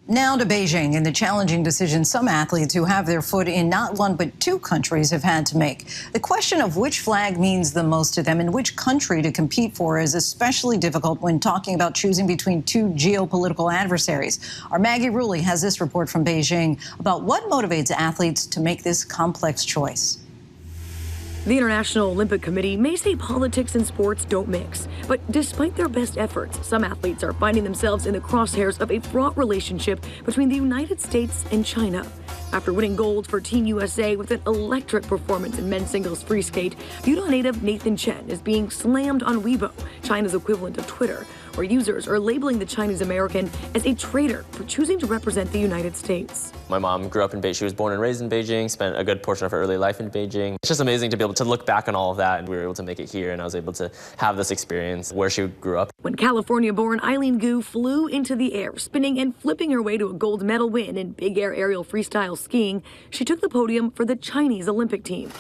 Now to Beijing and the challenging decision some athletes who have their foot in not one but two countries have had to make. The question of which flag means the most to them and which country to compete for is especially difficult when talking about choosing between two geopolitical adversaries. Our Maggie Rulli has this report from Beijing about what motivates athletes to make this complex choice. The International Olympic Committee may say politics and sports don't mix, but despite their best efforts, some athletes are finding themselves in the crosshairs of a fraught relationship between the United States and China. After winning gold for Team USA with an electric performance in men's singles free skate, Vito native Nathan Chen is being slammed on Weibo, China's equivalent of Twitter, where users are labeling the Chinese American as a traitor for choosing to represent the United States. My mom grew up in Beijing. She was born and raised in Beijing, spent a good portion of her early life in Beijing. It's just amazing to be able to look back on all of that, and we were able to make it here, and I was able to have this experience where she grew up. When California-born Eileen Gu flew into the air, spinning and flipping her way to a gold medal win in big air aerial freestyle skiing, she took the podium for the Chinese Olympic team.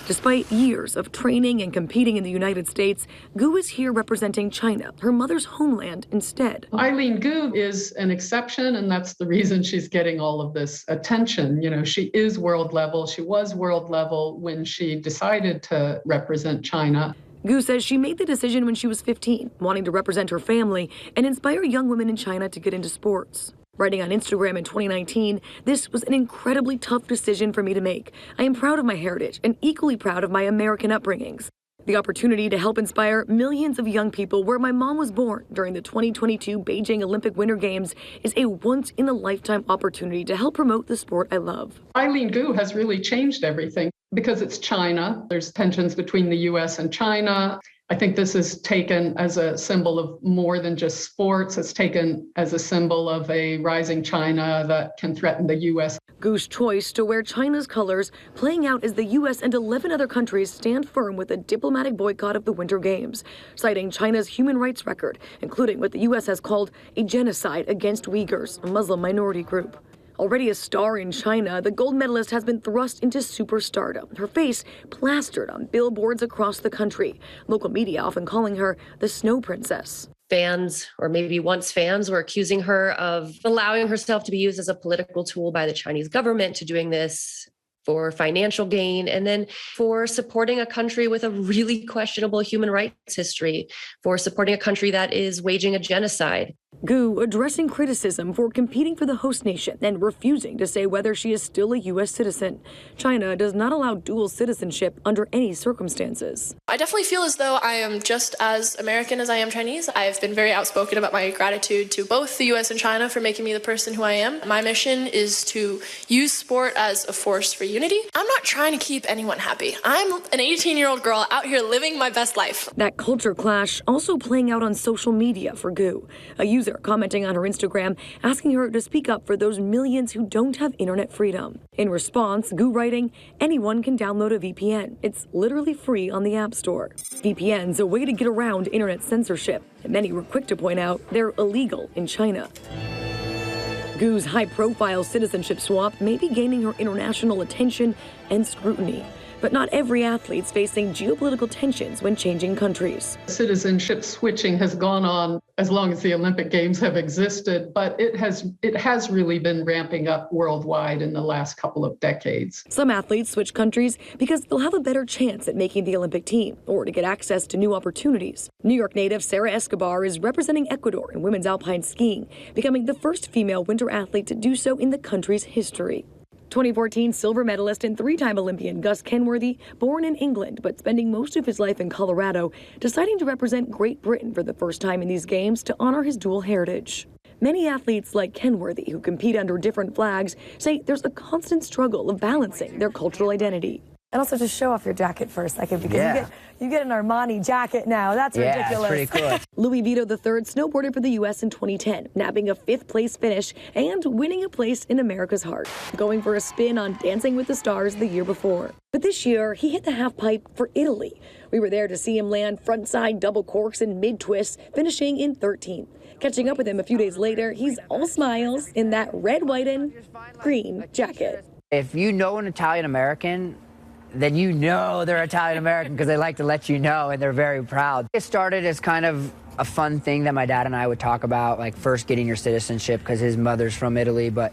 Despite years of training and competing in the United States, Gu is here representing China, her mother's homeland, instead. Eileen Gu is an exception, and that's the reason she's getting all of this attention. You know, she is world level. She was world level when she decided to represent China. Gu says she made the decision when she was 15, wanting to represent her family and inspire young women in China to get into sports. Writing on Instagram in 2019, "This was an incredibly tough decision for me to make. I am proud of my heritage and equally proud of my American upbringings. The opportunity to help inspire millions of young people where my mom was born during the 2022 Beijing Olympic Winter Games is a once-in-a-lifetime opportunity to help promote the sport I love." Eileen Gu has really changed everything because it's China. There's tensions between the U.S. and China. I think this is taken as a symbol of more than just sports. It's taken as a symbol of a rising China that can threaten the U.S. Gu's choice to wear China's colors playing out as the U.S. and 11 other countries stand firm with a diplomatic boycott of the Winter Games, citing China's human rights record, including what the U.S. has called a genocide against Uyghurs, a Muslim minority group. Already a star in China, the gold medalist has been thrust into superstardom, her face plastered on billboards across the country. Local media often calling her the Snow Princess. Fans, or maybe once fans, were accusing her of allowing herself to be used as a political tool by the Chinese government, to doing this for financial gain, and then for supporting a country with a really questionable human rights history, for supporting a country that is waging a genocide. Gu addressing criticism for competing for the host nation and refusing to say whether she is still a U.S. citizen. China does not allow dual citizenship under any circumstances. I definitely feel as though I am just as American as I am Chinese. I've been very outspoken about my gratitude to both the U.S. and China for making me the person who I am. My mission is to use sport as a force for unity. I'm not trying to keep anyone happy. I'm an 18-year-old girl out here living my best life. That culture clash also playing out on social media for Gu. A user commenting on her Instagram, asking her to speak up for those millions who don't have internet freedom. In response, Gu writing, "Anyone can download a VPN. It's literally free on the App Store." VPN's a way to get around internet censorship, and many were quick to point out they're illegal in China. Gu's high-profile citizenship swap may be gaining her international attention and scrutiny. But not every athlete's facing geopolitical tensions when changing countries. Citizenship switching has gone on as long as the Olympic Games have existed, but it has really been ramping up worldwide in the last couple of decades. Some athletes switch countries because they'll have a better chance at making the Olympic team or to get access to new opportunities. New York native Sarah Escobar is representing Ecuador in women's alpine skiing, becoming the first female winter athlete to do so in the country's history. 2014 silver medalist and three-time Olympian Gus Kenworthy, born in England but spending most of his life in Colorado, deciding to represent Great Britain for the first time in these games to honor his dual heritage. Many athletes like Kenworthy, who compete under different flags, say there's a constant struggle of balancing their cultural identity. And also just show off your jacket for a second, because you get an Armani jacket now. That's ridiculous. Yeah, it's pretty cool. Louis Vito III snowboarded for the U.S. in 2010, nabbing a fifth-place finish and winning a place in America's heart, going for a spin on Dancing with the Stars the year before. But this year, he hit the half-pipe for Italy. We were there to see him land frontside double corks and mid-twists, finishing in 13th. Catching up with him a few days later, he's all smiles in that red, white, and green jacket. If you know an Italian-American, then you know they're Italian-American because they like to let you know, and they're very proud. It started as kind of a fun thing that my dad and I would talk about, like first getting your citizenship because his mother's from Italy, but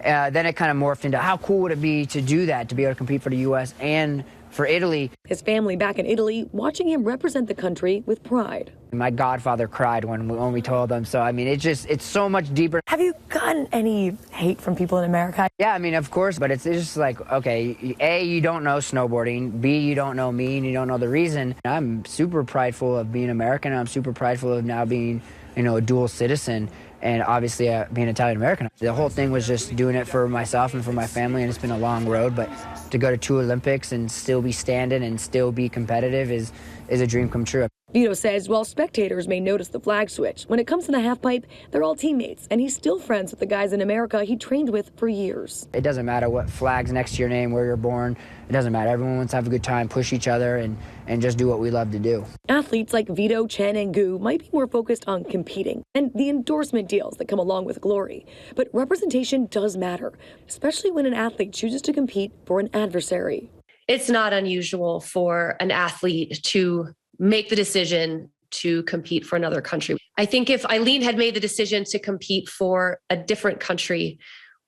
then it kind of morphed into how cool would it be to do that, to be able to compete for the U.S. and for Italy. His family back in Italy watching him represent the country with pride. My godfather cried when we told them. So, I mean, it's so much deeper. Have you gotten any hate from people in America? Yeah, I mean, of course, but it's just like, okay, A, you don't know snowboarding. B, you don't know me and you don't know the reason. I'm super prideful of being American. I'm super prideful of now being, a dual citizen. And obviously being Italian-American. The whole thing was just doing it for myself and for my family, and it's been a long road, but to go to 2 Olympics and still be standing and still be competitive is a dream come true. Vito says while spectators may notice the flag switch, when it comes to the halfpipe, they're all teammates, and he's still friends with the guys in America he trained with for years. It doesn't matter what flag's next to your name, where you're born. It doesn't matter. Everyone wants to have a good time, push each other, and just do what we love to do. Athletes like Vito, Chen, and Gu might be more focused on competing and the endorsement deals that come along with glory. But representation does matter, especially when an athlete chooses to compete for an adversary. It's not unusual for an athlete to make the decision to compete for another country. I think if Eileen had made the decision to compete for a different country,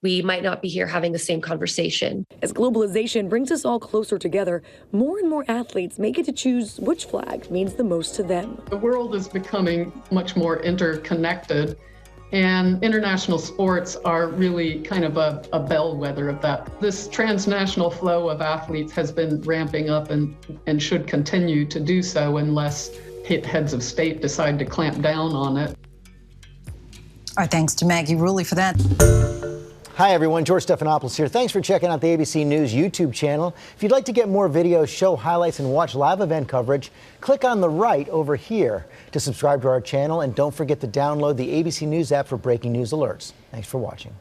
we might not be here having the same conversation. As globalization brings us all closer together, more and more athletes may get to choose which flag means the most to them. The world is becoming much more interconnected, and international sports are really kind of a bellwether of that. This transnational flow of athletes has been ramping up and should continue to do so unless heads of state decide to clamp down on it. Our thanks to Maggie Rulli for that. Hi, everyone. George Stephanopoulos here. Thanks for checking out the ABC News YouTube channel. If you'd like to get more videos, show highlights, and watch live event coverage, click on the right over here to subscribe to our channel. And don't forget to download the ABC News app for breaking news alerts. Thanks for watching.